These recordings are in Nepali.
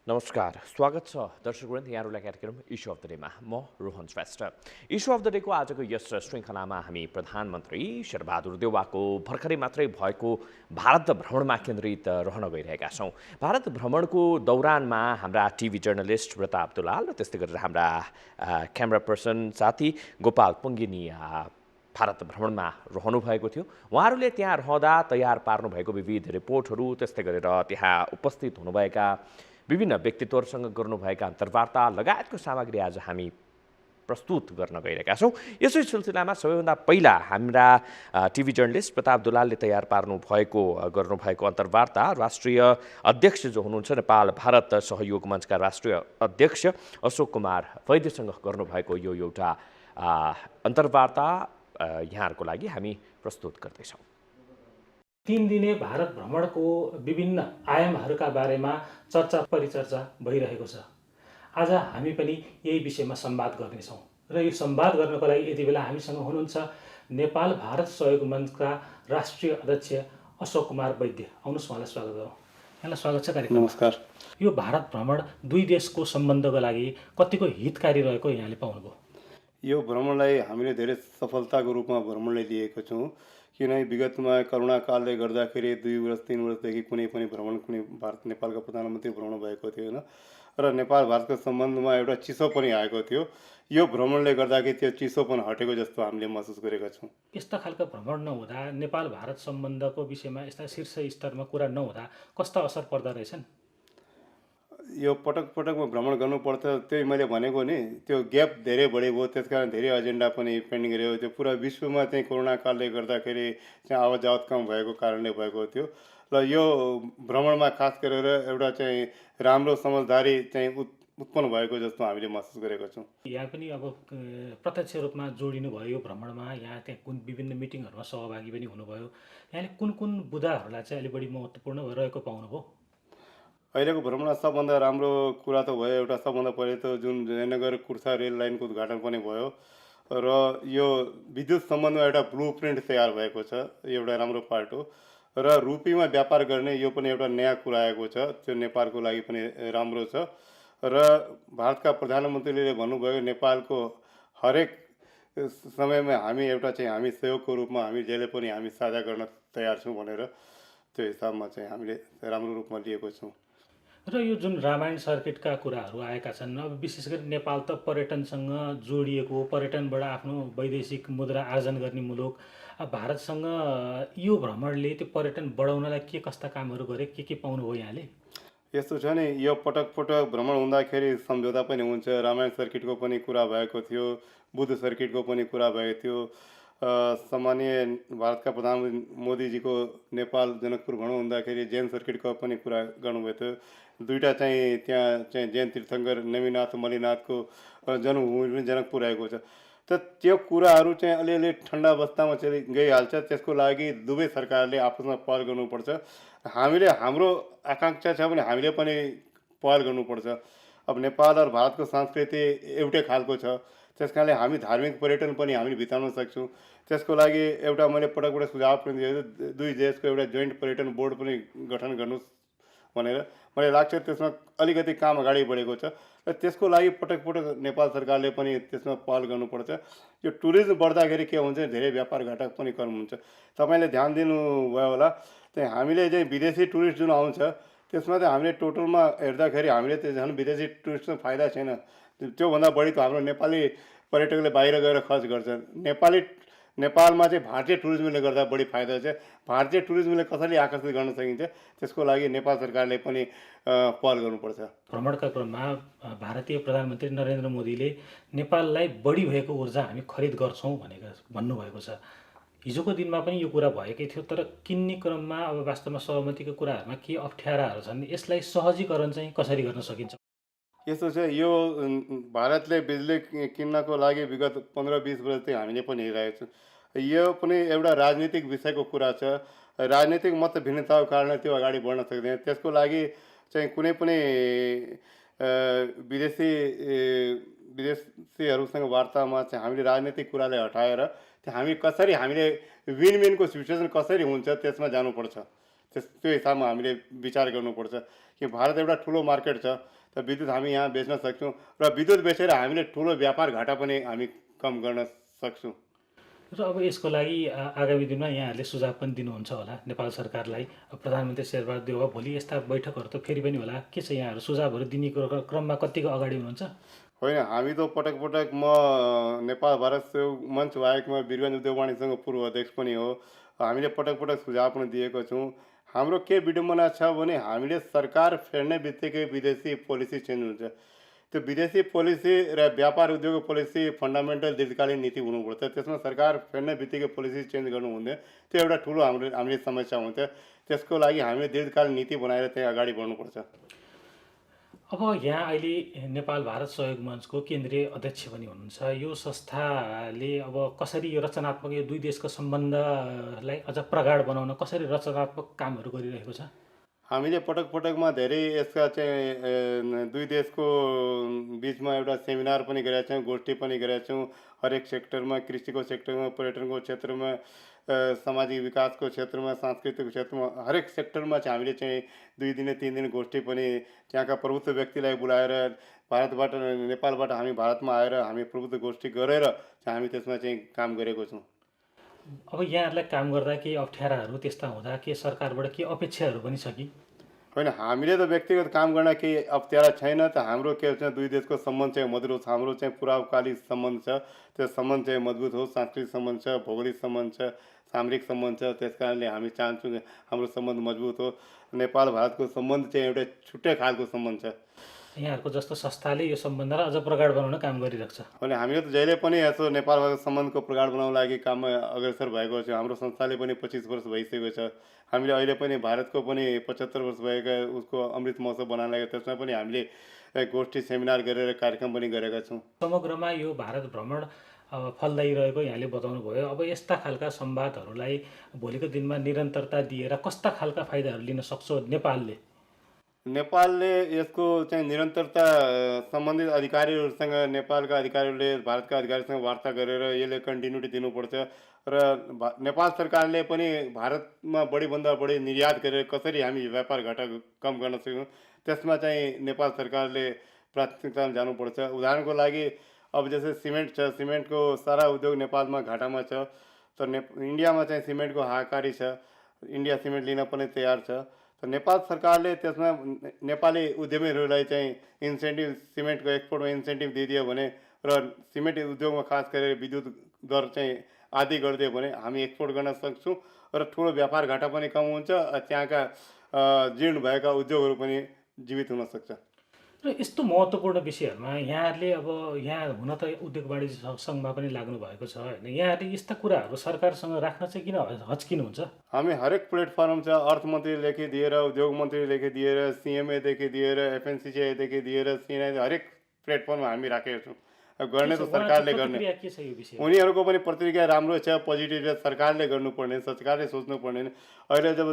नमस्कार, स्वागत छ दर्शकवृन्द यहाँहरूलाई कार्यक्रम इस्यु अफ द डेमा म Rohan Shrestha. Issue of the डेको आजको यस श्रृङ्खलामा हामी प्रधानमन्त्री शेरबहादुर देउवाको भर्खरै मात्रै भएको भारत भ्रमणमा केन्द्रित रहन गइरहेका छौँ। भारत भ्रमणको दौरानमा हाम्रा टिभी जर्नलिस्ट प्रताप दुलाल र त्यस्तै गरेर हाम्रा क्यामेरा पर्सन साथी गोपाल पुङ्गिनी भारत भ्रमणमा रहनुभएको थियो। उहाँहरूले त्यहाँ रहँदा तयार पार्नुभएको विविध रिपोर्टहरू त्यस्तै गरेर त्यहाँ उपस्थित हुनुभएका विभिन्न व्यक्तित्वहरूसँग गर्नुभएका अन्तर्वार्ता लगायतको सामग्री आज हामी प्रस्तुत गर्न गइरहेका छौँ। यसै सिलसिलामा सबैभन्दा पहिला हाम्रा टिभी जर्नलिस्ट प्रताप दुलालले तयार गर्नुभएको अन्तर्वार्ता राष्ट्रिय अध्यक्ष जो हुनुहुन्छ नेपाल भारत सहयोग मञ्चका राष्ट्रिय अध्यक्ष अशोक कुमार वैद्यसँग गर्नुभएको यो एउटा अन्तर्वार्ता यहाँहरूको लागि हामी प्रस्तुत गर्दैछौँ। 3 दिने भारत भ्रमणको विभिन्न आयामहरूका बारेमा चर्चा परिचर्चा भइरहेको छ। आज हामी पनि यही विषयमा संवाद गर्नेछौँ र यो संवाद गर्नको लागि यति बेला हामीसँग हुनुहुन्छ नेपाल भारत सहयोग मञ्चका राष्ट्रिय अध्यक्ष अशोक कुमार वैद्य। आउनुहोस्, उहाँलाई स्वागत गरौँ। यहाँलाई स्वागत छ कार्यक्रम। नमस्कार। यो भारत भ्रमण दुई देशको सम्बन्धको लागि कतिको हितकारी रहेको यहाँले पाउनुभयो? यो भ्रमणलाई हामीले धेरै सफलताको रूपमा भ्रमणलाई लिएको छौँ। किनभने विगतमा करोना कालले गर्दाखेरि 2 वर्ष 3 वर्षदेखि कुनै पनि भ्रमण भारत नेपालको प्रधानमन्त्री भ्रमण भएको थिएन र नेपाल भारतको सम्बन्धमा एउटा चिसो पनि आएको थियो। यो भ्रमणले गर्दाखेरि त्यो चिसो पनि हटेको जस्तो हामीले महसुस गरेका छौँ। यस्ता खालका भ्रमण नहुँदा नेपाल भारत सम्बन्धको विषयमा यस्ता शीर्ष स्तरमा कुरा नहुँदा कस्ता असर पर्दा रहेछन्? यो पटकमा भ्रमण गर्नुपर्छ, त्यही मैले भनेको नि, त्यो ग्याप धेरै बढेको, त्यसकारण धेरै एजेन्डा पनि पेन्डिङ रह्यो। त्यो पुरा विश्वमा चाहिँ कोरोना कालले गर्दाखेरि चाहिँ आवत जावत कम भएको कारणले भएको थियो र यो भ्रमणमा खास गरेर एउटा चाहिँ राम्रो समझदारी चाहिँ उत्पन्न भएको जस्तो हामीले महसुस गरेका छौँ। यहाँ पनि अब प्रत्यक्ष रूपमा जोडिनु भयो यो भ्रमणमा, यहाँ त्यहाँ कुन विभिन्न मिटिङहरूमा सहभागी पनि हुनुभयो। यहाँले कुन बुदाहरूलाई चाहिँ अलि बढी महत्त्वपूर्ण रहेको पाउनुभयो? अहिलेको भ्रमणमा सबभन्दा राम्रो कुरा त भयो, एउटा सबभन्दा पहिले त जुन जयनगर कुर्सा रेल लाइनको उद्घाटन पनि भयो र यो विद्युत सम्बन्धमा एउटा ब्लू प्रिन्ट तयार भएको छ, एउटा राम्रो पार्ट हो। र रुपीमा व्यापार गर्ने यो पनि एउटा नयाँ कुरा आएको छ, त्यो नेपालको लागि पनि राम्रो छ। र भारतका प्रधानमन्त्रीले भन्नुभयो नेपालको हरेक समयमा हामी एउटा चाहिँ हामी सहयोगको रूपमा हामी जहिले पनि हामी साझा गर्न तयार छौँ भनेर, त्यो हिसाबमा चाहिँ हामीले राम्रो रूपमा लिएको छौँ। र यो जुन रामायण सर्किटका कुराहरू आएका छन्, अब विशेष गरी नेपाल त पर्यटनसँग जोडिएको, पर्यटनबाट आफ्नो वैदेशिक मुद्रा आर्जन गर्ने मुलुक। भारतसँग यो भ्रमणले त्यो पर्यटन बढाउनलाई के कस्ता कामहरू गरे, के पाउनुभयो यहाँले? यस्तो छ नि, यो पटक भ्रमण हुँदाखेरि सम्झौता पनि हुन्छ। रामायण सर्किटको पनि कुरा भएको थियो, बुद्ध सर्किटको पनि कुरा भएको थियो। सामान्य भारतका प्रधानमन्त्री मोदीजीको नेपाल जनकपुर भ्रमण हुँदाखेरि जैन सर्किटको पनि कुरा गर्नुभएको थियो। दुईवटा चाहिँ त्यहाँ चाहिँ जैन तीर्थङ्कर नेमिनाथ मलिनाथको जन्मभूमि पनि जनकपुर आएको छ। त त्यो कुराहरू चाहिँ अलिअलि ठन्डा अवस्थामा चाहिँ गइहाल्छ। त्यसको लागि दुवै सरकारले आपसमा पहल गर्नुपर्छ। हामीले हाम्रो आकाङ्क्षा छ भने हामीले पनि पहल गर्नुपर्छ। अब नेपाल र भारतको संस्कृति एउटै खालको छ, त्यस कारणले हामी धार्मिक पर्यटन पनि हामीले भित्राउन सक्छौँ। त्यसको लागि एउटा मैले पटक सुझाव पनि दिएको छु, दुई देशको एउटा जोइन्ट पर्यटन बोर्ड पनि गठन गर्नुहोस् भनेर। मलाई लाग्छ त्यसमा अलिकति काम अगाडि बढेको छ र त्यसको लागि पटक नेपाल सरकारले पनि त्यसमा पहल गर्नुपर्छ। यो टुरिज्म बढ्दाखेरि के हुन्छ, धेरै व्यापार घाटा पनि कम हुन्छ। तपाईँले ध्यान दिनुभयो होला, त्यहाँ हामीले चाहिँ विदेशी टुरिस्ट जुन आउँछ त्यसमा चाहिँ हामीले टोटलमा हेर्दाखेरि हामीले त्यो झन् विदेशी टुरिस्टमा फाइदा छैन, त्योभन्दा बढी त हाम्रो नेपाली पर्यटकले बाहिर गएर खर्च गर्छन्। नेपालमा चाहिँ भारतीय टुरिज्मले गर्दा बढी फाइदा छ। भारतीय टुरिज्मले कसरी आकर्षित गर्न सकिन्छ, त्यसको लागि नेपाल सरकारले पनि पहल गर्नुपर्छ। भ्रमणका क्रममा भारतीय प्रधानमन्त्री नरेन्द्र मोदीले नेपाललाई बढी भएको ऊर्जा हामी खरिद गर्छौँ भन्नुभएको छ। हिजोको दिनमा पनि यो कुरा भएकै थियो, तर किन्ने क्रममा अब वास्तवमा सहमतिको कुराहरूमा के अप्ठ्याराहरू छन्, यसलाई सहजीकरण चाहिँ कसरी गर्न सकिन्छ? यस्तो छ, यो भारतले बिजुली किन्नको लागि विगत 15-20 वर्ष चाहिँ हामीले पनि हेरिरहेको छौँ। यो पनि एउटा राजनीतिक विषयको कुरा छ। राजनीतिक मत भिन्नताको कारणले त्यो अगाडि बढ्न सक्दैन। त्यसको लागि चाहिँ कुनै पनि विदेशीहरूसँग वार्तामा चाहिँ हामीले राजनीतिक कुरालाई हटाएर हामी कसरी हामीले विन विनको सिचुएसन कसरी हुन्छ त्यसमा जानुपर्छ। त्यो हिसाबमा हामीले विचार गर्नुपर्छ कि भारत एउटा ठुलो मार्केट छ, त विद्युत हामी यहाँ बेच्न सक्छौँ र विद्युत बेचेर हामीले ठुलो व्यापार घाटा पनि हामी कम गर्न सक्छौँ। र अब यसको लागि आगामी दिनमा यहाँहरूले सुझाव पनि दिनुहुन्छ होला नेपाल सरकारलाई। प्रधानमन्त्री शेरबहादुर देउवा भोलि यस्ता बैठकहरू त फेरि पनि होला, के छ यहाँहरू सुझावहरू दिने क्रममा कतिको अगाडि हुनुहुन्छ? होइन, हामी त पटक पटक म नेपाल भारत सेवा मञ्च बाहेकमा वीरगञ्ज उद्योग वाणिज्य सङ्घको पूर्व अध्यक्ष पनि हो। हामीले पटक पटक सुझाव पनि दिएको छौँ। हाम्रो के विडम्बना छ भने हामीले सरकार फेर्ने बित्तिकै विदेशी पोलिसी चेन्ज हुन्छ। त्यो विदेशी पोलिसी र व्यापार उद्योग पोलिसी फन्डामेन्टल दीर्घकालीन नीति हुनुपर्छ। त्यसमा सरकार फेर्ने बित्तिकै पोलिसी चेन्ज गर्नु हुँदैन। त्यो एउटा ठुलो हामीले समस्या हुन्थ्यो। त्यसको लागि हामीले दीर्घकालीन नीति बनाएर त्यहाँ अगाडि बढ्नुपर्छ। अब यहाँ अहिले नेपाल भारत सहयोग मञ्चको केन्द्रीय अध्यक्ष पनि हुनुहुन्छ। यो संस्थाले अब कसरी यो रचनात्मक यो दुई देशको सम्बन्धलाई अझ प्रगाढ बनाउन कसरी रचनात्मक कामहरू गरिरहेको छ? हामीले पटक पटकमा धेरै यसका चाहिँ दुई देशको बिचमा एउटा सेमिनार पनि गरेका छौँ, गोष्ठी पनि गरेका छौँ। हरेक सेक्टरमा, कृषिको सेक्टरमा, पर्यटनको क्षेत्रमा, सामाजिक विकासको क्षेत्रमा, सांस्कृतिक क्षेत्रमा, हरेक सेक्टरमा चाहिँ हामीले चाहिँ 2 दिने 3 दिने गोष्ठी पनि त्यहाँका प्रभुत्व व्यक्तिलाई बोलाएर भारतबाट नेपालबाट हामी भारतमा आएर हामी प्रभुत्व गोष्ठी गरेर चाहिँ हामी त्यसमा चाहिँ काम गरेको छौँ। अब यहाँहरूलाई काम गर्दा केही अप्ठ्याराहरू त्यस्ता हुँदा के सरकारबाट के अपेक्षाहरू पनि छ कि? होइन, हामीले त व्यक्तिगत काम गर्न केही अप्ठ्यारा छैन। त हाम्रो के छ, दुई देशको सम्बन्ध चाहिँ मधुरो छ। हाम्रो चाहिँ पुराकालीन सम्बन्ध छ। त्यो सम्बन्ध चाहिँ मजबुत हो। सांस्कृतिक सम्बन्ध छ, भौगोलिक सम्बन्ध छ, सामरिक सम्बन्ध छ। त्यस कारणले हामी चाहन्छौँ कि हाम्रो सम्बन्ध मजबुत हो। नेपाल भारतको सम्बन्ध चाहिँ एउटा छुट्टै खालको सम्बन्ध छ। यहाँहरूको जस्तो संस्थाले यो सम्बन्धलाई अझ प्रगाढ बनाउन काम गरिरहेको छ। अनि हामीले त जहिले पनि यसो नेपाल भारत सम्बन्धको प्रगाढ बनाउन लागि काममा अग्रसर भएको छ। हाम्रो संस्थाले पनि 25 वर्ष भइसकेको छ। हामीले अहिले पनि भारतको पनि 75 वर्ष भएका उसको अमृत महोत्सव बनाउन लागेको, त्यसमा पनि हामीले गोष्ठी सेमिनार गरेर कार्यक्रम पनि गरेका छौँ। समग्रमा यो भारत भ्रमण फलदायी रहेको यहाँले बताउनु भयो। अब यस्ता खालका संवादहरूलाई भोलिको दिनमा निरन्तरता दिएर कस्ता खालका फाइदाहरू लिन सक्छ नेपालले? नेपालले यसको चाहिँ निरन्तरता सम्बन्धित अधिकारीहरूसँग, नेपालका अधिकारीहरूले भारतका अधिकारीसँग वार्ता गरेर यसले कन्टिन्युटी दिनुपर्छ र नेपाल सरकारले पनि भारतमा बढीभन्दा बढी निर्यात गरेर कसरी हामी व्यापार घाटा कम गर्न सक्छौँ त्यसमा चाहिँ नेपाल सरकारले प्राथमिकतामा जानुपर्छ। उदाहरणको लागि अब जस्तै सिमेन्ट छ, सिमेन्टको सारा उद्योग नेपालमा घाटामा छ। त इन्डियामा चाहिँ सिमेन्टको हाहाकारी छ। इन्डिया सिमेन्ट लिन पनि तयार छ। त नेपाल सरकारले त्यसमा नेपाली उद्यमीहरूलाई चाहिँ इन्सेन्टिभ, सिमेन्टको एक्सपोर्टमा इन्सेन्टिभ दिइदियो भने र सिमेन्ट उद्योगमा खास गरेर विद्युत दर चाहिँ आदि गरिदियो भने हामी एक्सपोर्ट गर्न सक्छौँ र ठुलो व्यापार घाटा पनि कम हुन्छ। त्यहाँका जीर्ण भएका उद्योगहरू पनि जीवित हुन सक्छ। र यस्तो महत्त्वपूर्ण विषयहरूमा यहाँहरूले अब यहाँ हुन त उद्योग वाणिज्य सङ्घमा पनि लाग्नु भएको छ होइन, यहाँहरूले यस्ता कुराहरू सरकारसँग राख्न चाहिँ किन हच्किनुहुन्छ? हामी हरेक प्लेटफर्म छ, अर्थमन्त्रीदेखि दिएर उद्योग मन्त्रीदेखि दिएर सिएमएदेखि दिएर एफएनसिसिआईदेखि दिएर सिएनआई, हरेक प्लेटफर्ममा हामी राखेका छौँ। गर्ने त सरकारले गर्ने। के छ यो विषय? उनीहरूको पनि प्रतिक्रिया राम्रो छ, पोजिटिभ छ। सरकारले गर्नुपर्ने, सरकारले सोच्नुपर्ने। अहिले जब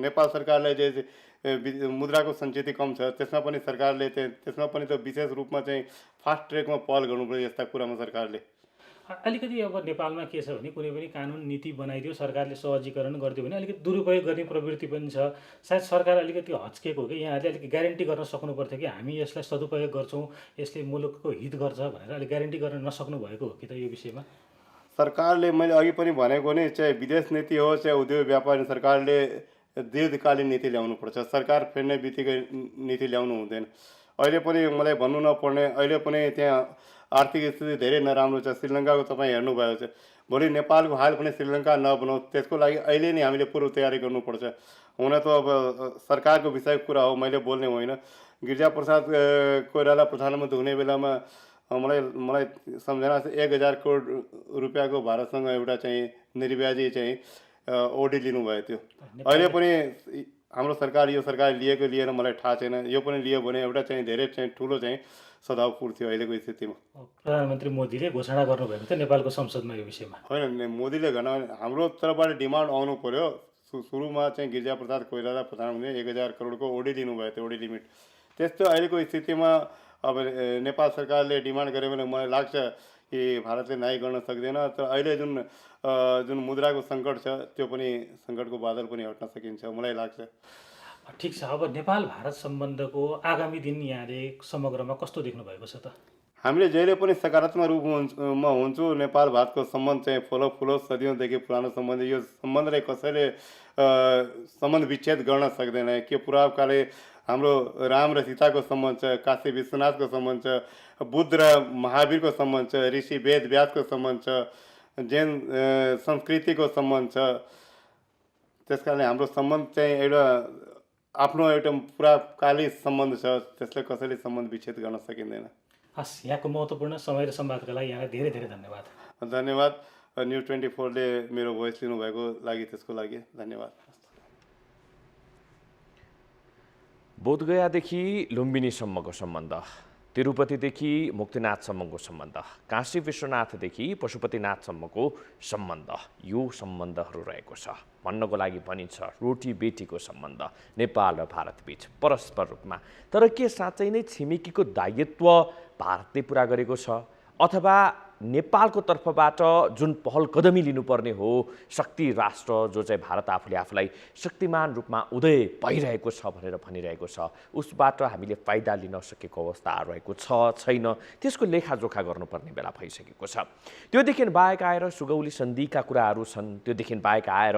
नेपाल सरकारले जे मुद्राको सञ्चित कम छ त्यसमा पनि सरकारले त्यसमा पनि त विशेष रूपमा चाहिँ फास्ट ट्र्याकमा पहल गर्नुपर्छ यस्ता कुरामा सरकारले। अलिकति अब नेपालमा के छ भने कुनै पनि कानुन नीति बनाइदियो, सरकारले सहजीकरण गरिदियो भने अलिकति दुरुपयोग गर्ने प्रवृत्ति पनि छ। सायद सरकार अलिकति हच्केको कि यहाँहरूले अलिक ग्यारेन्टी गर्न सक्नु पर्थ्यो कि हामी यसलाई सदुपयोग गर्छौँ, यसले मुलुकको हित गर्छ भनेर अलिक ग्यारेन्टी गर्न नसक्नु भएको हो कि त यो विषयमा? सरकारले, मैले अघि पनि भनेको नि, चाहे विदेश नीति हो चाहे उद्योग व्यापार, सरकारले दीर्घकालीन नीति ल्याउनुपर्छ। सरकार फेर्ने बित्तिकै नीति ल्याउनु हुँदैन। अहिले पनि मलाई भन्नु नपर्ने, अहिले पनि त्यहाँ आर्थिक स्थिति धेरै नराम्रो छ। श्रीलङ्काको तपाईँ हेर्नुभएको छ। भोलि नेपालको हाल पनि श्रीलङ्का नबनाऊ, त्यसको लागि अहिले नै हामीले पूर्व तयारी गर्नुपर्छ। हुन त अब सरकारको विषयको कुरा हो, मैले बोल्ने होइन। गिरिजाप्रसाद कोइराला प्रधानमन्त्री हुने बेलामा मलाई सम्झना छ 1000 करोड रुपियाँको भारतसँग एउटा चाहिँ निर्व्याजी चाहिँ ओडी लिनुभएको थियो। अहिले पनि हाम्रो सरकार, यो सरकार लिएको लिएर मलाई थाहा छैन। यो पनि लियो भने एउटा चाहिँ धेरै चाहिँ ठुलो चाहिँ सदावपुर थियो अहिलेको स्थितिमा। प्रधानमन्त्री मोदीले घोषणा गर्नुभएको थियो नेपालको संसदमा यो विषयमा? होइन, मोदीले घटना हाम्रो तर्फबाट डिमान्ड आउनु पर्यो। सुरुमा चाहिँ गिरिजाप्रसाद कोइराला प्रधानमन्त्रीले 1000 करोडको ओडी लिनुभएको थियो, ओडी लिमिट। त्यस्तो अहिलेको स्थितिमा अब नेपाल सरकारले डिमान्ड गर्यो भने मलाई लाग्छ कि भारतले नाइ गर्न सक्दैन। तर अहिले जुन मुद्राको सङ्कट छ त्यो पनि सङ्कटको बादल पनि हट्न सकिन्छ मलाई लाग्छ। ठिक छ, अब नेपाल भारत सम्बन्धको आगामी दिन यहाँले समग्रमा कस्तो देख्नु भएको छ त? हामीले जहिले पनि सकारात्मक रूपमा हुन्छु। नेपाल भारतको सम्बन्ध चाहिँ फुलोस् सदियौँदेखि पुरानो सम्बन्ध। यो सम्बन्धलाई कसैले सम्बन्ध विच्छेद गर्न सक्दैन। के पुराकाले हाम्रो राम र सीताको सम्बन्ध छ, काशी विश्वनाथको सम्बन्ध छ, बुद्ध र महावीरको सम्बन्ध छ, ऋषि वेद व्यासको सम्बन्ध छ, जैन संस्कृतिको सम्बन्ध छ। त्यस कारणले हाम्रो सम्बन्ध चाहिँ आफ्नो एउटा पुराकाली सम्बन्ध छ। त्यसलाई कसैले सम्बन्ध विच्छेद गर्न सकिँदैन। हस्, यहाँको महत्त्वपूर्ण समय र संवादका लागि यहाँलाई धेरै धेरै धन्यवाद। धन्यवाद। न्युज 24ले मेरो भोइस लिनुभएको लागि त्यसको लागि धन्यवाद। बोधगयादेखि लुम्बिनीसम्मको सम्बन्ध, तिरुपतिदेखि मुक्तिनाथसम्मको सम्बन्ध, काशी विश्वनाथदेखि पशुपतिनाथसम्मको सम्बन्ध, यो सम्बन्धहरू रहेको छ। भन्नको लागि भनिन्छ रोटी बेटीको सम्बन्ध नेपाल र भारतबीच परस्पर रूपमा। तर के साँच्चै नै छिमेकीको दायित्व भारतले पुरा गरेको छ, अथवा नेपालको तर्फबाट जुन पहल कदमी लिनुपर्ने हो शक्ति राष्ट्र जो चाहिँ भारत आफूले आफूलाई शक्तिमान रूपमा उदय भइरहेको छ भनेर भनिरहेको छ, उसबाट हामीले फाइदा लिन सकेको अवस्था रहेको छ छैन, त्यसको लेखाजोखा गर्नुपर्ने बेला भइसकेको छ। त्योदेखि बाहेक आएर सुगौली सन्धिका कुराहरू छन्। त्योदेखि बाहेक आएर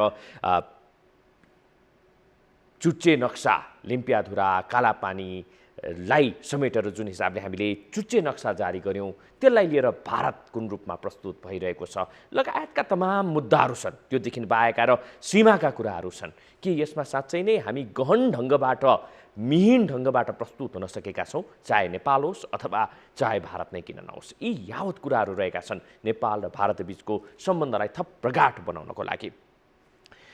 चुच्चे नक्सा, लिम्पियाधुरा, कालापानीलाई समेटेर जुन हिसाबले हामीले चुच्चे नक्सा जारी गर्यौँ, त्यसलाई लिएर भारत कुन रूपमा प्रस्तुत भइरहेको छ लगायतका तमाम मुद्दाहरू छन्। त्योदेखि बाहेक आएर सीमाका कुराहरू छन्। के यसमा साँच्चै नै हामी गहन ढङ्गबाट मिहिन ढङ्गबाट प्रस्तुत हुन सकेका छौँ, चाहे नेपाल होस् अथवा चाहे भारत नै किन नहोस्। यी यावत कुराहरू रहेका छन् नेपाल र भारत बीचको सम्बन्धलाई थप प्रगाढ बनाउनको लागि।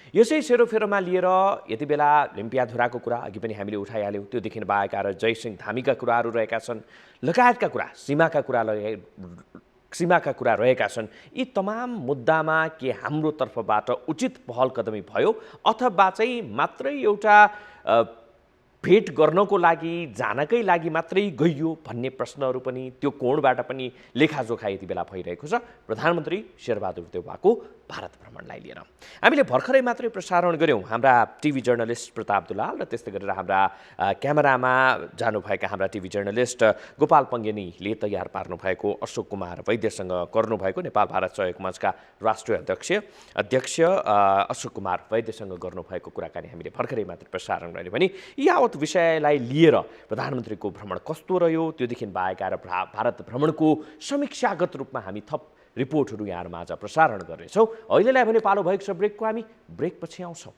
यसै सेरोफेरोमा लिएर यति बेला लिम्पियाधुराको कुरा अघि पनि हामीले उठाइहाल्यौँ। त्योदेखि बाहेक आएर जयसिंह धामीका कुराहरू रहेका छन्, लगायतका कुरा सीमाका कुरा रहेका छन्। यी तमाम मुद्दामा के हाम्रो तर्फबाट उचित पहल कदमी भयो अथवा चाहिँ मात्रै एउटा भेट गर्नको लागि जानकै लागि मात्रै गइयो भन्ने प्रश्नहरू पनि त्यो कोणबाट पनि लेखाजोखा यति बेला भइरहेको छ प्रधानमन्त्री शेरबहादुर देउवाको भारत भ्रमणलाई लिएर। हामीले भर्खरै मात्रै प्रसारण गऱ्यौँ हाम्रा टिभी जर्नलिस्ट प्रताप दुलाल र त्यस्तै गरेर हाम्रा क्यामेरामा जानुभएका हाम्रा टिभी जर्नलिस्ट गोपाल पङ्गेनीले तयार पार्नुभएको अशोक कुमार वैद्यसँग गर्नुभएको नेपाल भारत सहयोग मञ्चका राष्ट्रिय अध्यक्ष अशोक कुमार वैद्यसँग गर्नुभएको कुराकानी हामीले भर्खरै मात्र प्रसारण गऱ्यौँ भने यावत विषयलाई लिएर प्रधानमन्त्रीको भ्रमण कस्तो रह्यो, त्योदेखि बाहेक आएर भारत भ्रमणको समीक्षागत रूपमा हामी थप रिपोर्टहरू यहाँहरूमा आज प्रसारण गर्नेछौँ। अहिलेलाई भने पालो भएको छ ब्रेकको, हामी ब्रेकपछि आउँछौँ।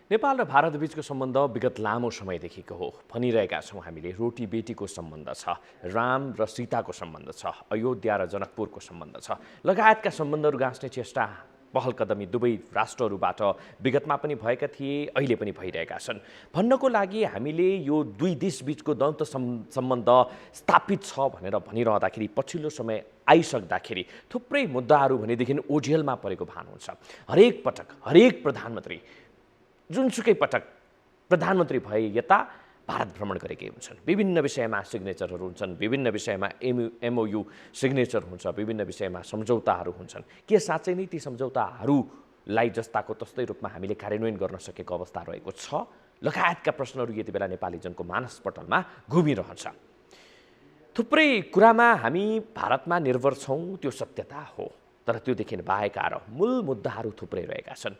नेपाल र भारत बीचको सम्बन्ध विगत लामो समयदेखिको हो। भनिरहेका छौँ हामीले रोटी बेटीको सम्बन्ध छ, राम र सीताको सम्बन्ध छ, अयोध्या र जनकपुरको सम्बन्ध छ, लगायतका सम्बन्धहरू गाँच्ने चेष्टा पहल कदमी दुवै राष्ट्रहरूबाट विगतमा पनि भएका थिए, अहिले पनि भइरहेका छन्। भन्नको लागि हामीले यो दुई देशबीचको द्वन्द्व सम्बन्ध स्थापित छ भनेर भनिरहँदाखेरि पछिल्लो समय आइसक्दाखेरि थुप्रै मुद्दाहरू भनेदेखि ओझेलमा परेको भान हुन्छ। हरेक पटक हरेक प्रधानमन्त्री जुनसुकै पटक प्रधानमन्त्री भए यता भारत भ्रमण गरेकै हुन्छन्। विभिन्न विषयमा सिग्नेचरहरू हुन्छन्, विभिन्न विषयमा MOU सिग्नेचर हुन्छ, विभिन्न विषयमा सम्झौताहरू हुन्छन्। के साँच्चै नै ती सम्झौताहरूलाई जस्ताको तस्तै रूपमा हामीले कार्यान्वयन गर्न सकेको अवस्था रहेको छ लगायतका प्रश्नहरू यति बेला नेपाली जनको मानसपटलमा घुमिरहन्छ। थुप्रै कुरामा हामी भारतमा निर्भर छौँ, त्यो सत्यता हो, तर त्योदेखि बाहेक आएर मूल मुद्दाहरू थुप्रै रहेका छन्।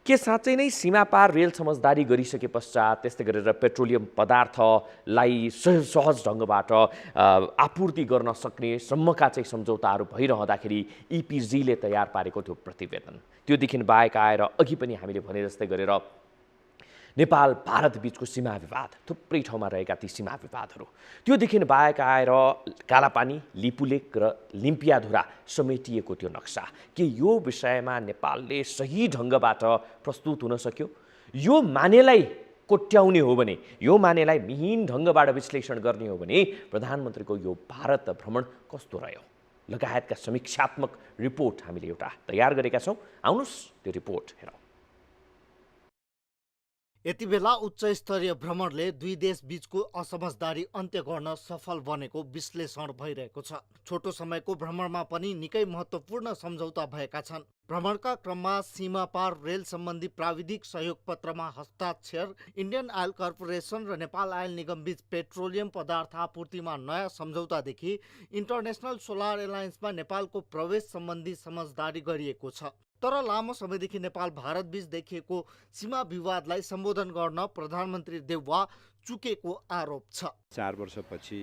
के साँच्चै नै सीमा पार रेल समझदारी गरिसके पश्चात त्यस्तै गरेर पेट्रोलियम पदार्थलाई सहज ढङ्गबाट आपूर्ति गर्न सक्ने सम्मका चाहिँ सम्झौताहरू भइरहँदाखेरि EPGले तयार पारेको त्यो प्रतिवेदन, त्योदेखि बाहेक आएर अघि पनि हामीले भने जस्तै गरेर नेपाल भारत बीचको सीमा विवाद, थुप्रै ठाउँमा रहेका ती सीमा विवादहरू, त्योदेखि बाहेक आएर कालापानी, लिपुलेक र लिम्पियाधुरा समेटिएको त्यो नक्सा, के यो विषयमा नेपालले सही ढङ्गबाट प्रस्तुत हुन सक्यो? यो मानेलाई कोट्याउने हो भने, यो मानेलाई मिहिन ढङ्गबाट विश्लेषण गर्ने हो भने प्रधानमन्त्रीको यो भारत भ्रमण कस्तो रह्यो लगायतका समीक्षात्मक रिपोर्ट हामीले एउटा तयार गरेका छौँ। आउनुहोस् त्यो रिपोर्ट हेरौँ। यति बेला उच्च स्तरीय भ्रमणले दुई देश बीचको असमझदारी अन्त्य गर्न सफल बनेको विश्लेषण भइरहेको छ। छोटो समयको भ्रमणमा पनि निकै महत्त्वपूर्ण सम्झौता भएका छन्। भ्रमणका क्रममा सीमा पार रेल सम्बन्धी प्राविधिक सहयोग पत्रमा हस्ताक्षर, इन्डियन आयल कर्पोरेसन र नेपाल आयल निगम बीच पेट्रोलियम पदार्थ आपूर्तिमा नयाँ सम्झौतादेखि इन्टरनेसनल सोलर एलायन्समा नेपालको प्रवेश सम्बन्धी समझदारी गरिएको छ। तर लामो समयदेखि नेपाल भारत बीच देखिएको सीमा विवादलाई सम्बोधन गर्न प्रधानमन्त्री देउवा चुकेको आरोप छ। 4 वर्षपछि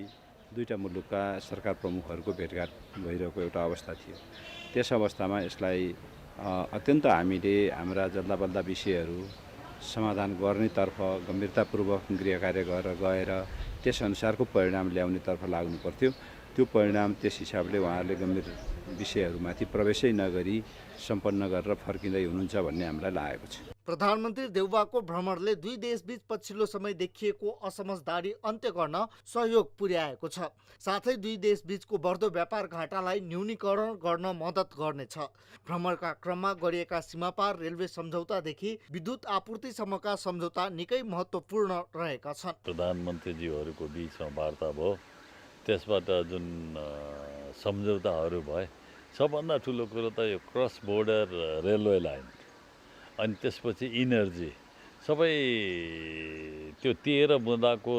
दुईटा मुलुकका सरकार प्रमुखहरूको भेटघाट भइरहेको एउटा अवस्था थियो। त्यस अवस्थामा यसलाई अत्यन्त हामीले हाम्रा जल्दाबल्दा विषयहरू समाधान गर्नेतर्फ गम्भीरतापूर्वक गृहकार्य गरेर गएर त्यस अनुसारको परिणाम ल्याउनेतर्फ लाग्नु पर्थ्यो। त्यो परिणाम त्यस हिसाबले उहाँहरूले गम्भीर विषयहरूमाथि प्रवेशै नगरी सम्पन्न गरेर फर्किँदै हुनुहुन्छ भन्ने हामीलाई लागेको छ। प्रधानमन्त्री देउवाको भ्रमणले दुई देशबीच पछिल्लो समय देखिएको असमझदारी अन्त्य गर्न सहयोग पुर्याएको छ। साथै दुई देशबीचको बढ्दो व्यापार घाटालाई न्यूनीकरण गर्न मद्दत गर्नेछ। भ्रमणका क्रममा गरिएका सीमापार रेलवे सम्झौतादेखि विद्युत आपूर्तिसम्मका सम्झौता निकै महत्त्वपूर्ण रहेका छन्। प्रधानमन्त्रीज्यूहरूको बिचमा वार्ता भयो, त्यसबाट जुन सम्झौताहरू भए, सबभन्दा ठुलो कुरो त यो क्रस बोर्डर रेलवे लाइन, अनि त्यसपछि इनर्जी, सबै त्यो 13 बुँदाको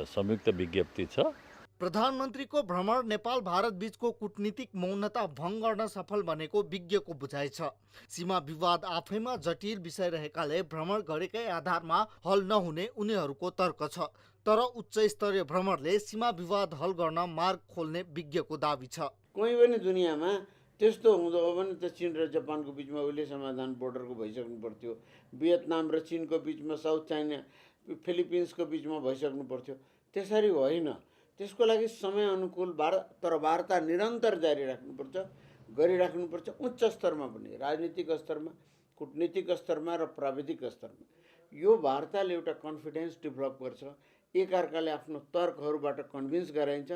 संयुक्त विज्ञप्ति छ। प्रधानमन्त्रीको भ्रमण नेपाल भारत बीचको कूटनीतिक मौनता भङ्ग गर्न सफल बनेको विज्ञको बुझाइ छ। सीमा विवाद आफैमा जटिल विषय रहेकाले भ्रमण गरेकै आधारमा हल नहुने उनीहरूको तर्क छ। तर उच्च स्तरीय भ्रमणले सीमा विवाद हल गर्न मार्ग खोल्ने विज्ञको दाबी छ। कोही पनि दुनियाँमा त्यस्तो हुँदो हो भने त चीन र जापानको बिचमा उहिले समाधान बोर्डरको भइसक्नु पर्थ्यो। भियतनाम र चीनको बिचमा, साउथ चाइना फिलिपिन्सको बिचमा भइसक्नु पर्थ्यो। त्यसरी होइन। त्यसको लागि समय अनुकूल तर वार्ता निरन्तर जारी राख्नुपर्छ, गरिराख्नुपर्छ। उच्च स्तरमा पनि, राजनीतिक स्तरमा, कूटनीतिक स्तरमा र प्राविधिक स्तरमा यो वार्ताले एउटा कन्फिडेन्स डेभलप गर्छ। एकअर्काले आफ्नो तर्कहरूबाट कन्भिन्स गराइन्छ।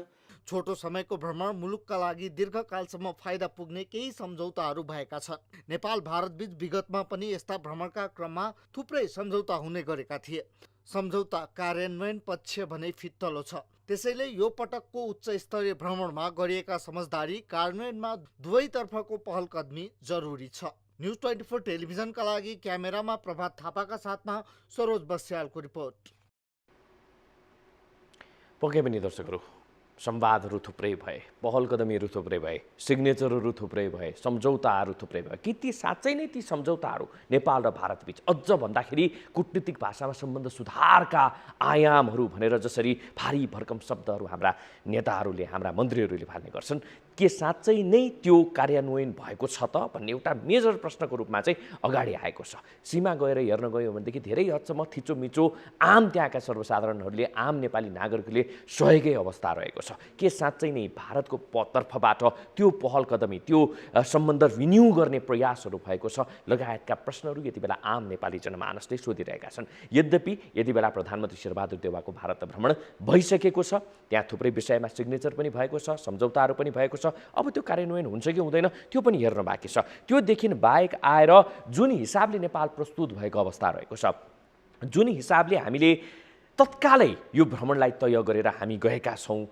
छोटो समयको भ्रमण मुलुकका लागि दीर्घकालसम्म फाइदा पुग्ने केही सम्झौताहरू भएका छन्। नेपाल भारत बीच विगतमा पनि यस्ता भ्रमणका क्रममा थुप्रै सम्झौता हुने गरेका थिए। सम्झौता कार्यान्वयन पक्ष भने फित्तलो छ। त्यसैले यो पटकको उच्च स्तरीय भ्रमणमा गरिएका समझदारी कार्यान्वयनमा दुवैतर्फको पहलकदमी जरुरी छ। न्युज 24 टेलिभिजनका लागि क्यामेरामा प्रभात थापाका साथमा सरोज बस्यालको रिपोर्ट। पक्कै पनि दर्शकहरू, संवादहरू थुप्रै भए, पहल कदमीहरू थुप्रै भए, सिग्नेचरहरू थुप्रै भए, सम्झौताहरू थुप्रै भए। कि ती साँच्चै नै ती सम्झौताहरू नेपाल र भारतबीच अझ भन्दाखेरि कूटनीतिक भाषामा सम्बन्ध सुधारका आयामहरू भनेर जसरी भारी भरकम शब्दहरू हाम्रा नेताहरूले, हाम्रा मन्त्रीहरूले फाल्ने गर्छन्, के साँच्चै नै त्यो कार्यान्वयन भएको छ त भन्ने एउटा मेजर प्रश्नको रूपमा चाहिँ अगाडि आएको छ। सीमा गएर हेर्न गयो भनेदेखि धेरै हदसम्म थिचोमिचो आम त्यहाँका सर्वसाधारणहरूले, आम नेपाली नागरिकले सहेकै अवस्था रहेको छ। के साँच्चै नै भारतको तर्फबाट त्यो पहल कदमी, त्यो सम्बन्ध रिन्यू गर्ने प्रयासहरू भएको छ लगायतका प्रश्नहरू यति बेला आम नेपाली जनमानसले सोधिरहेका छन्। यद्यपि यति बेला प्रधानमन्त्री शेरबहादुर देउवाको भारत भ्रमण भइसकेको छ। त्यहाँ थुप्रै विषयमा सिग्नेचर पनि भएको छ, सम्झौताहरू पनि भएको छ। अब त्यो कार्यान्वयन हुन्छ कि हुँदैन त्यो पनि हेर्न बाँकी छ। त्योदेखि बाहेक आएर जुन हिसाबले नेपाल प्रस्तुत भएको अवस्था रहेको छ, जुन हिसाबले हामीले तत्कालै यो भ्रमणलाई तय गरेर हामी गएका छौँ,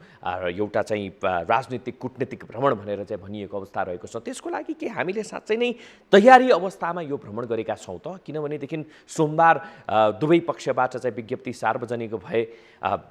एउटा चाहिँ राजनीतिक कूटनीतिक भ्रमण भनेर चाहिँ भनिएको अवस्था रहेको छ, त्यसको लागि के हामीले साँच्चै नै तयारी अवस्थामा यो भ्रमण गरेका छौँ त? किनभनेदेखि सोमबार दुवै पक्षबाट चाहिँ विज्ञप्ति सार्वजनिक भए।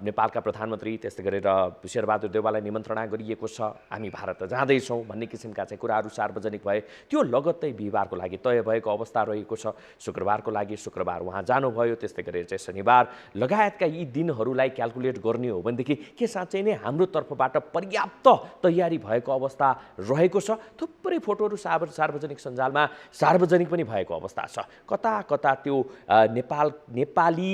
नेपालका प्रधानमन्त्री त्यस्तै गरेर शेरबहादुर देउवालाई निमन्त्रणा गरिएको छ, हामी भारत जाँदैछौँ भन्ने किसिमका चाहिँ कुराहरू सार्वजनिक भए। त्यो लगत्तै बिहिबारको लागि तय भएको अवस्था रहेको छ। शुक्रबारको लागि शुक्रबार उहाँ जानुभयो। त्यस्तै गरेर चाहिँ शनिबार लगायत यी दिनहरूलाई क्याल्कुलेट गर्ने हो भनेदेखि के साँच्चै नै हाम्रो तर्फबाट पर्याप्त तयारी भएको अवस्था रहेको छ? थुप्रै फोटोहरू सार्वजनिक सञ्जालमा सार्वजनिक पनि भएको अवस्था छ। कता कता त्यो नेपाली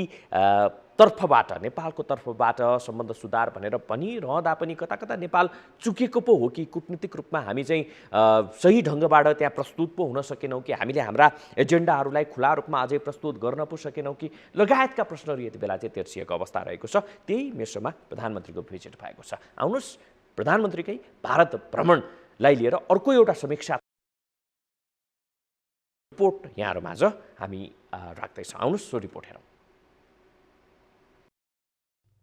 नेपालको तर्फबाट सम्बन्ध सुधार भनेर भनिरहँदा पनि कता कता नेपाल चुकेको पो हो कि कूटनीतिक रूपमा हामी चाहिँ सही ढङ्गबाट त्यहाँ प्रस्तुत पो हुन सकेनौँ कि हामीले हाम्रा एजेन्डाहरूलाई खुला रूपमा अझै प्रस्तुत गर्न पो सकेनौँ कि लगायतका प्रश्नहरू यति बेला चाहिँ तेर्सिएको अवस्था रहेको छ। त्यही मेसोमा प्रधानमन्त्रीको भिजिट भएको छ। आउनुहोस् प्रधानमन्त्रीकै भारत भ्रमणलाई लिएर अर्को एउटा समीक्षा रिपोर्ट यहाँहरूमाझ हामी राख्दैछौँ। आउनुहोस् सो रिपोर्ट हेरौँ।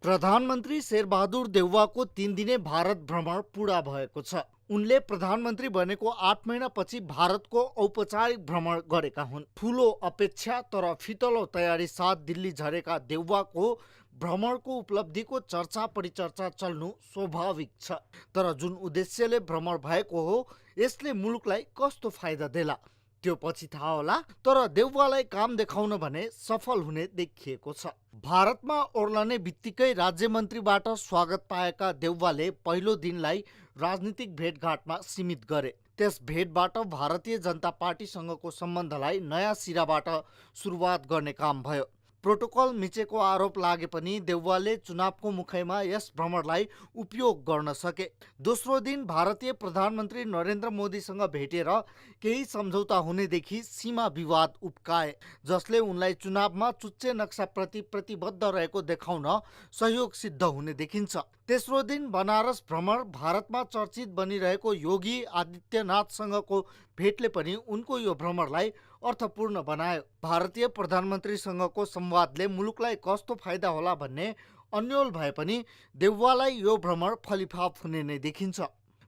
प्रधानमन्त्री शेरबहादुर देउवाको 3 दिने भारत भ्रमण पूरा भएको छ। उनले प्रधानमन्त्री बनेको 8 महिनापछि भारतको औपचारिक भ्रमण गरेका हुन्। ठूलो अपेक्षा तर फितलो तयारी साथ दिल्ली झरेका देउवाको भ्रमणको उपलब्धिको चर्चा परिचर्चा चल्नु स्वाभाविक छ। तर जुन उद्देश्यले भ्रमण भएको हो यसले मुलुकलाई कस्तो फाइदा देला त्यो पछि थाहा होला। तर देउवालाई काम देखाउन भने सफल हुने देखिएको छ। भारतमा ओर्लने बित्तिकै राज्यमन्त्रीबाट स्वागत पाएका देउवाले पहिलो दिनलाई राजनीतिक भेटघाटमा सीमित गरे। त्यस भेटबाट भारतीय जनता पार्टीसँगको सम्बन्धलाई नयाँ सिराबाट सुरुवात गर्ने काम भयो। प्रोटोकल मिचेको आरोप लागे पनि देउवाले चुनावको मुखैमा यस भ्रमणलाई उपयोग गर्न सके। दोस्रो दिन भारतीय प्रधानमन्त्री नरेन्द्र मोदीसँग भेटेर केही सम्झौता हुनेदेखि सीमा विवाद उप्काए, जसले उनलाई चुनावमा चुच्चे नक्साप्रति प्रतिबद्ध रहेको देखाउन सहयोग सिद्ध हुने देखिन्छ। तेस्रो दिन बनारस भ्रमण भारतमा चर्चित बनिरहेको योगी आदित्यनाथसँगको भेटले पनि उनको यो भ्रमणलाई अर्थपूर्ण बनायो। भारतीय प्रधानमन्त्रीसँगको संवादले मुलुकलाई कस्तो फाइदा होला भन्ने अन्यल भए पनि देउवालाई यो भ्रमण फलिफाप हुने नै देखिन्छ।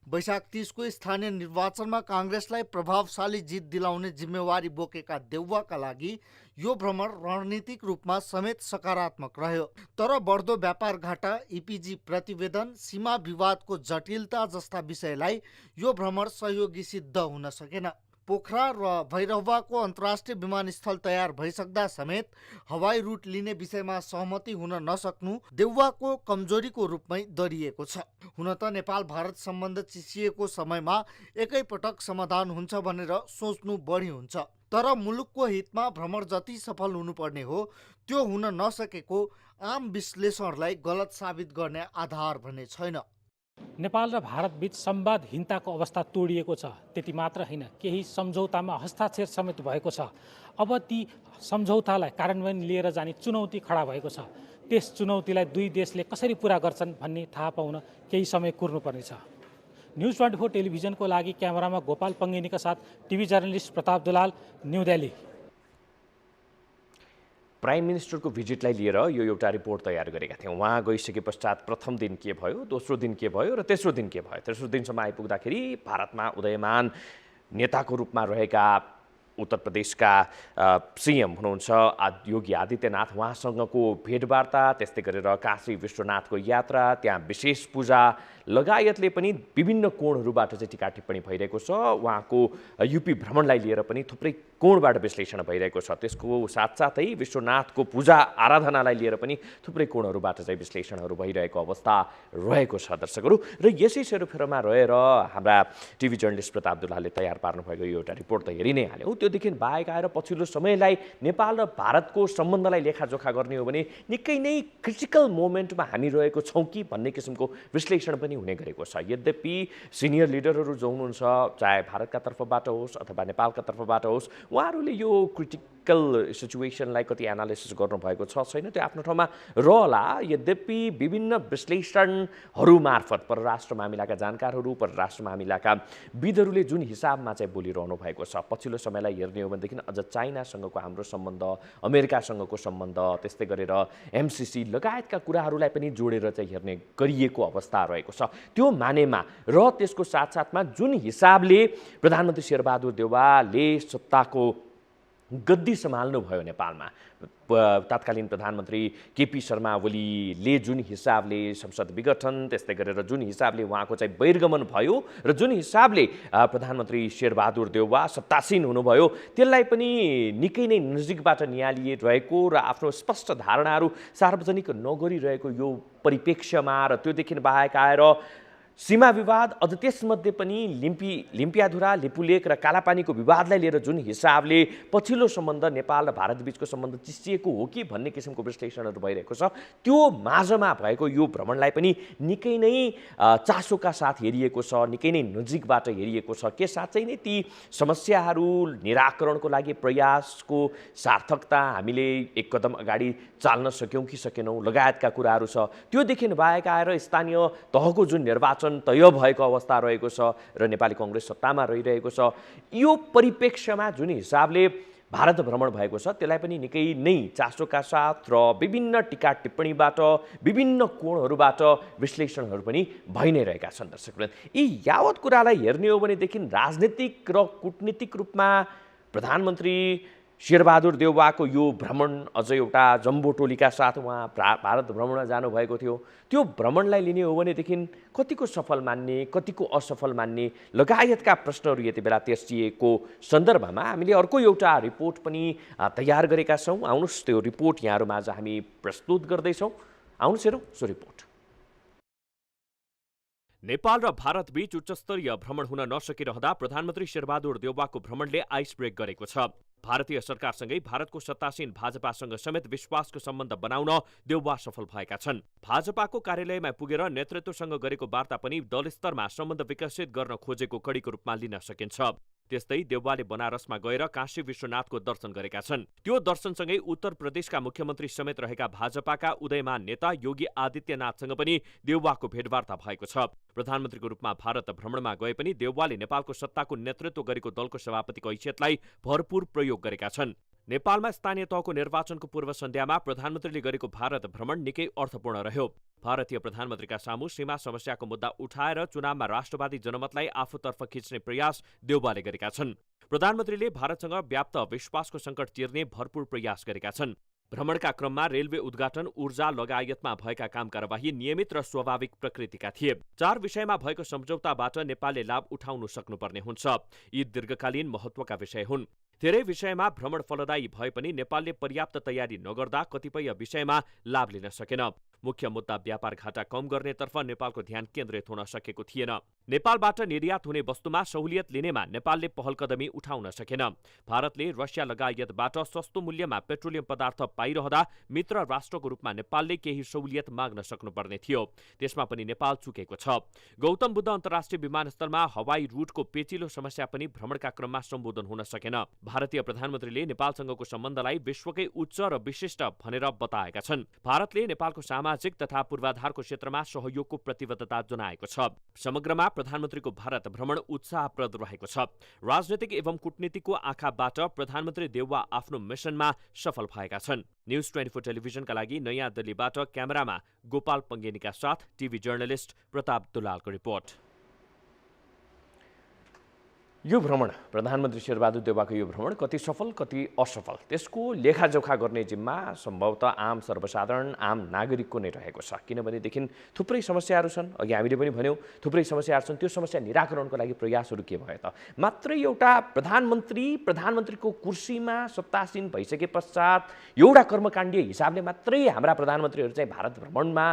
वैशाख 30 को स्थानीय निर्वाचनमा काङ्ग्रेसलाई प्रभावशाली जित दिलाउने जिम्मेवारी बोकेका देउवाका लागि यो भ्रमण रणनीतिक रूपमा समेत सकारात्मक रह्यो। तर बढ्दो व्यापार घाटा, इपिजी प्रतिवेदन, सीमा विवादको जटिलता जस्ता विषयलाई यो भ्रमण सहयोगी सिद्ध हुन सकेन। पोखरा र भैरहवाको अन्तर्राष्ट्रिय विमानस्थल तयार भइसक्दा समेत हवाई रुट लिने विषयमा सहमति हुन नसक्नु देउवाको कमजोरीको रूपमै दरिएको छ। हुन त नेपाल भारत सम्बन्ध चिसिएको समयमा एकैपटक समाधान हुन्छ भनेर सोच्नु बढी हुन्छ। तर मुलुकको हितमा भ्रमण जति सफल हुनुपर्ने हो त्यो हुन नसकेको आम विश्लेषणलाई गलत साबित गर्ने आधार भने छैन। नेपाल र भारतबीच संवादहीनताको अवस्था तोडिएको छ। त्यति मात्र होइन, केही सम्झौतामा हस्ताक्षर समेत भएको छ। अब ती सम्झौतालाई कार्यान्वयन लिएर जाने चुनौती खडा भएको छ। त्यस चुनौतीलाई दुई देशले कसरी पुरा गर्छन् भन्ने थाहा पाउन केही समय कुर्नुपर्नेछ। न्युज 24 टेलिभिजनको लागि क्यामेरामा गोपाल पङ्गेनीका साथ TV journalist Pratap Dulal, New Delhi. Prime मिनिस्टरको भिजिटलाई लिएर यो एउटा रिपोर्ट तयार गरेका थियौँ। उहाँ गइसके पश्चात प्रथम दिन के भयो, दोस्रो दिन के भयो र तेस्रो दिन के भयो। तेस्रो दिनसम्म आइपुग्दाखेरि भारतमा उदयमान नेताको रूपमा रहेका उत्तर प्रदेशका सीएम हुनुहुन्छ योगी आदित्यनाथ, उहाँसँगको भेटवार्ता, त्यस्तै गरेर काशी विश्वनाथको यात्रा, त्यहाँ विशेष पूजा लगायतले पनि विभिन्न कोणहरूबाट चाहिँ टिका टिप्पणी भइरहेको छ। उहाँको युपी भ्रमणलाई लिएर पनि थुप्रै कोणबाट विश्लेषण भइरहेको छ। त्यसको साथसाथै विश्वनाथको पूजा आराधनालाई लिएर पनि थुप्रै कोणहरूबाट चाहिँ विश्लेषणहरू भइरहेको अवस्था रहेको छ दर्शकहरू। र यसै सेरोफेरोमा रहेर हाम्रा टिभी जर्नलिस्ट प्रताप दुलालले तयार पार्नुभएको यो एउटा रिपोर्ट त हेरि नै हाल्यौँ। त्योदेखि बाहेक आएर पछिल्लो समयलाई नेपाल र भारतको सम्बन्धलाई लेखाजोखा गर्ने हो भने निकै नै क्रिटिकल मोमेन्टमा हामी रहेको छौँ कि भन्ने किसिमको विश्लेषण पनि हुने गरेको छ। यद्यपि सिनियर लिडरहरू जो हुनुहुन्छ, चाहे भारतका तर्फबाट होस् अथवा नेपालका तर्फबाट होस्, उहाँहरूले यो क्रिटिकल सिचुएसनलाई कति एनालिसिस गर्नुभएको छ छैन त्यो आफ्नो ठाउँमा रहला। यद्यपि विभिन्न विश्लेषणहरू मार्फत परराष्ट्र मामिलाका जानकारहरू, परराष्ट्र मामिलाका विदहरूले जुन हिसाबमा चाहिँ बोलिरहनु भएको छ, पछिल्लो समयलाई हेर्ने हो भनेदेखि अझ चाइनासँगको हाम्रो सम्बन्ध, अमेरिकासँगको सम्बन्ध, त्यस्तै गरेर एमसिसी लगायतका कुराहरूलाई पनि जोडेर चाहिँ हेर्ने गरिएको अवस्था रहेको छ। त्यो मानेमा र त्यसको साथसाथमा जुन हिसाबले प्रधानमन्त्री शेरबहादुर देउवाले सत्ताको गद्दी सम्हाल्नुभयो नेपालमा, तत्कालीन प्रधानमन्त्री केपी शर्मा ओलीले जुन हिसाबले संसद विघटन, त्यस्तै गरेर जुन हिसाबले उहाँको चाहिँ बहिर्गमन भयो र जुन हिसाबले प्रधानमन्त्री शेरबहादुर देउवा सत्तासीन हुनुभयो, त्यसलाई पनि निकै नै नजिकबाट निहालिरहेको र आफ्नो स्पष्ट धारणाहरू सार्वजनिक नगरिरहेको यो परिप्रेक्ष्यमा र त्योदेखि बाहेक आएर सीमा विवाद, अझ त्यसमध्ये पनि लिम्पियाधुरा, लिपुलेक र कालापानीको विवादलाई लिएर जुन हिसाबले पछिल्लो सम्बन्ध नेपाल र भारतबीचको सम्बन्ध चिसिएको हो कि भन्ने किसिमको विश्लेषणहरू भइरहेको छ, त्यो माझमा भएको यो भ्रमणलाई पनि निकै नै चासोका साथ हेरिएको छ, निकै नै नजिकबाट हेरिएको छ। के साँच्चै नै ती समस्याहरू निराकरणको लागि प्रयासको सार्थकता हामीले एक कदम अगाडि चाल्न सक्यौँ कि सकेनौँ लगायतका कुराहरू छ। त्योदेखि बाहेक आएर स्थानीय तहको जुन निर्वाचन तय भएको अवस्था रहेको छ र नेपाली कांग्रेस सत्तामा रहिरहेको छ, यो परिप्रेक्ष्यमा जुन हिसाबले भारत भ्रमण भएको छ त्यसलाई पनि निकै नै चासोका साथ र विभिन्न टीका टिप्पणीबाट विभिन्न कोणहरूबाट विश्लेषणहरू पनि भइ नै रहेका छन् दर्शकवृन्द। यी यावत कुरालाई हेर्ने हो भनेदेखि राजनीतिक र कूटनीतिक रूपमा प्रधानमन्त्री शेरबहादुर देउवाको यो भ्रमण अझ एउटा जम्बो टोलीका साथ उहाँ भारत भ्रमणमा जानुभएको थियो। त्यो भ्रमणलाई लिने हो भनेदेखि कतिको सफल मान्ने कतिको असफल मान्ने लगायतका प्रश्नहरू यति बेला तेर्सिएको सन्दर्भमा हामीले अर्को एउटा रिपोर्ट पनि तयार गरेका छौँ। आउनुहोस् त्यो रिपोर्ट यहाँहरूमाझ हामी प्रस्तुत गर्दैछौँ। आउनुहोस् हेरौँ सो रिपोर्ट। नेपाल र भारत बीच उच्चस्तरीय भ्रमण हुन नसकिरहँदा प्रधानमन्त्री शेरबहादुर देउवाको भ्रमणले आइस ब्रेक गरेको छ। भारतीय सरकारसँगै भारतको सत्तासीन भाजपासँग समेत विश्वासको सम्बन्ध बनाउन देउवा सफल भएका छन्। भाजपाको कार्यालयमा पुगेर नेतृत्वसँग गरेको वार्ता पनि दल स्तरमा सम्बन्ध विकसित गर्न खोजेको कडीको रूपमा लिन सकिन्छ। त्यस्तै देउवाले बनारसमा गएर काशी विश्वनाथको दर्शन गरेका छन्। त्यो दर्शनसँगै उत्तर प्रदेशका मुख्यमन्त्री समेत रहेका भाजपाका उदयमान नेता योगी आदित्यनाथसँग पनि देउवाको भेटवार्ता भएको छ। प्रधानमन्त्रीको रूपमा भारत भ्रमणमा गए पनि देउवाले नेपालको सत्ताको नेतृत्व गरेको दलको सभापतिको हैसियतलाई भरपूर प्रयोग गरेका छन्। नेपालमा स्थानीय तहको निर्वाचनको पूर्व सन्ध्यामा प्रधानमन्त्रीले गरेको भारत भ्रमण निकै अर्थपूर्ण रह्यो। भारतीय प्रधानमन्त्रीका सामु सीमा समस्याको मुद्दा उठाएर चुनावमा राष्ट्रवादी जनमतलाई आफूतर्फ खिच्ने प्रयास देउवाले गरेका छन्। प्रधानमन्त्रीले भारतसँग व्याप्त विश्वासको सङ्कट चिर्ने भरपूर प्रयास गरेका छन्। भ्रमणका क्रममा रेलवे उद्घाटन, ऊर्जा लगायतमा भएका काम कारबाही नियमित र स्वाभाविक प्रकृतिका थिए। 4 विषयमा भएको सम्झौताबाट नेपालले लाभ उठाउनु सक्नुपर्ने हुन्छ। यी दीर्घकालीन महत्त्वका विषय हुन्। धेरै विषयमा भ्रमण फलदायी भए पनि नेपालले पर्याप्त तयारी नगर्दा कतिपय विषयमा लाभ लिन सकेन। मुख्य मुद्दा व्यापार घाटा कम गर्नेतर्फ नेपालको ध्यान केन्द्रित हुन सकेको थिएन। नेपालबाट निर्यात हुने वस्तुमा सहुलियत लिनेमा नेपालले पहल कदमी उठाउन सकेन। भारतले रसिया लगायतबाट सस्तो मूल्यमा पेट्रोलियम पदार्थ पाइरहँदा मित्र राष्ट्रको रूपमा नेपालले केही सहुलियत माग्न सक्नुपर्ने थियो। त्यसमा पनि नेपाल चुकेको छ। गौतम बुद्ध अन्तर्राष्ट्रिय विमानस्थलमा हवाई रुटको पेचिलो समस्या पनि भ्रमणका क्रममा सम्बोधन हुन सकेन। भारतीय प्रधानमन्त्रीले नेपालसँगको सम्बन्धलाई विश्वकै उच्च र विशिष्ट भनेर बताएका छन्। भारतले नेपालको सामाजिक तथा पूर्वाधारको क्षेत्रमा सहयोगको प्रतिबद्धता जनाएको छ। समग्रमा प्रधानमन्त्रीको भारत भ्रमण उत्साहप्रद रहेको छ। राजनैतिक एवं कूटनीतिको आँखाबाट प्रधानमन्त्री देउवा आफ्नो मिसनमा सफल भएका छन्। न्युज 24 टेलिभिजनका लागि नयाँ दिल्लीबाट क्यामेरामा गोपाल पङ्गेनीका साथ टिभी जर्नलिस्ट प्रताप दुलालको रिपोर्ट। यो भ्रमण प्रधानमन्त्री शेरबहादुर देउवाको यो भ्रमण कति सफल कति असफल त्यसको लेखाजोखा गर्ने जिम्मा सम्भवतः आम सर्वसाधारण आम नागरिकको नै रहेको छ। किनभनेदेखि थुप्रै समस्याहरू छन्। अघि हामीले पनि भन्यौँ थुप्रै समस्याहरू छन्। त्यो समस्या निराकरणको लागि प्रयासहरू के भयो त? मात्रै एउटा प्रधानमन्त्रीको कुर्सीमा सत्तासीन भइसके पश्चात एउटा कर्मकाण्डीय हिसाबले मात्रै हाम्रा प्रधानमन्त्रीहरू चाहिँ भारत भ्रमणमा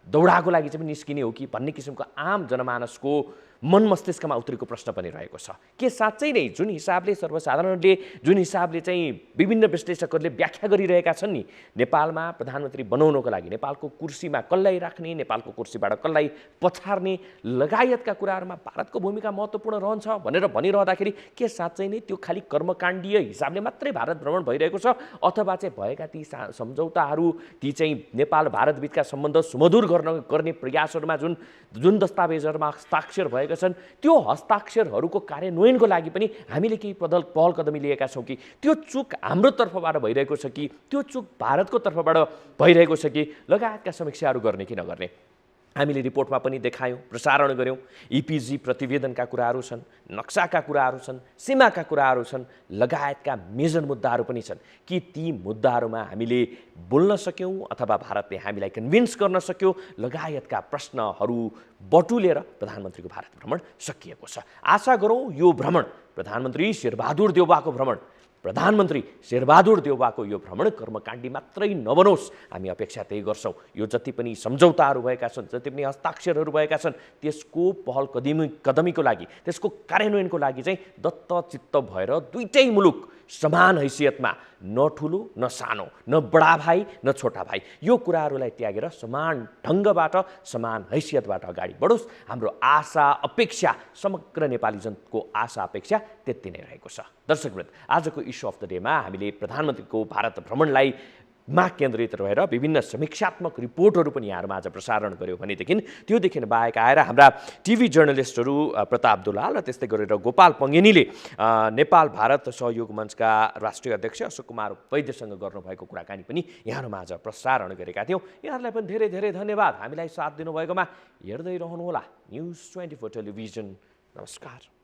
दौडाको लागि चाहिँ निस्किने हो कि भन्ने किसिमको आम जनमानसको मन मस्तिष्कमा उत्रेको प्रश्न पनि रहेको छ। के साँच्चै नै जुन हिसाबले सर्वसाधारणले जुन हिसाबले चाहिँ विभिन्न विश्लेषकहरूले व्याख्या गरिरहेका छन् नि नेपालमा प्रधानमन्त्री बनाउनको लागि नेपालको कुर्सीमा कसलाई राख्ने, नेपालको कुर्सीबाट कसलाई पछार्ने लगायतका कुराहरूमा भारतको भूमिका महत्त्वपूर्ण रहन्छ भनेर भनिरहँदाखेरि के साँच्चै नै त्यो खालि कर्मकाण्डीय हिसाबले मात्रै भारत भ्रमण भइरहेको छ अथवा चाहिँ भएका ती सम्झौताहरू ती चाहिँ नेपाल भारत बीचका सम्बन्ध सुमधुर गर्ने प्रयासहरूमा जुन दस्तावेजहरूमा हस्ताक्षर भएका छन् त्यो हस्ताक्षरहरूको कार्यान्वयनको लागि पनि हामीले केही पहल कदमी लिएका छौँ कि त्यो चुक हाम्रो तर्फबाट भइरहेको छ कि त्यो चुक भारतको तर्फबाट भइरहेको छ कि लगायतका समीक्षाहरू गर्ने कि नगर्ने हामीले रिपोर्टमा पनि देखायौँ, प्रसारण गऱ्यौँ। इपिजी प्रतिवेदनका कुराहरू छन्, नक्साका कुराहरू छन्, सीमाका कुराहरू छन्, लगायतका मेजर मुद्दाहरू पनि छन् कि ती मुद्दाहरूमा हामीले बोल्न सक्यौँ अथवा भारतले हामीलाई कन्भिन्स गर्न सक्यो लगायतका प्रश्नहरू बटुलेर प्रधानमन्त्रीको भारत भ्रमण सकिएको छ। आशा गरौँ यो भ्रमण प्रधानमन्त्री शेरबहादुर देउवाको भ्रमण प्रधानमन्त्री शेरबहादुर देउवाको यो भ्रमण कर्मकाण्डी मात्रै नबनोस् हामी अपेक्षा त्यही गर्छौँ। यो जति पनि सम्झौताहरू भएका छन्, जति पनि हस्ताक्षरहरू भएका छन् त्यसको पहल कदमीको लागि त्यसको कार्यान्वयनको लागि चाहिँ दत्तचित्त भएर दुईटै मुलुक समान हैसियतमा न ठुलो न सानो न बडा भाइ न छोटा भाइ यो कुराहरूलाई त्यागेर समान ढङ्गबाट समान हैसियतबाट अगाडि बढोस्। हाम्रो आशा अपेक्षा समग्र नेपाली जनताको आशा अपेक्षा त्यति नै रहेको छ। दर्शकवृन्द, आजको इस्यु अफ द डेमा हामीले प्रधानमन्त्रीको भारत भ्रमणलाई मा केन्द्रित रहेर विभिन्न समीक्षात्मक रिपोर्टहरू पनि यहाँहरूमा आज प्रसारण गर्यो भनेदेखि त्योदेखि बाहेक आएर हाम्रा टिभी जर्नलिस्टहरू प्रताप दुलाल र त्यस्तै गरेर गोपाल पङ्गेनीले नेपाल भारत सहयोग मञ्चका राष्ट्रिय अध्यक्ष अशोक कुमार वैद्यसँग गर्नुभएको कुराकानी पनि यहाँहरूमा आज प्रसारण गरेका थियौँ। यहाँहरूलाई पनि धेरै धेरै धन्यवाद हामीलाई साथ दिनुभएकोमा। हेर्दै रहनुहोला न्युज 24 टेलिभिजन। नमस्कार।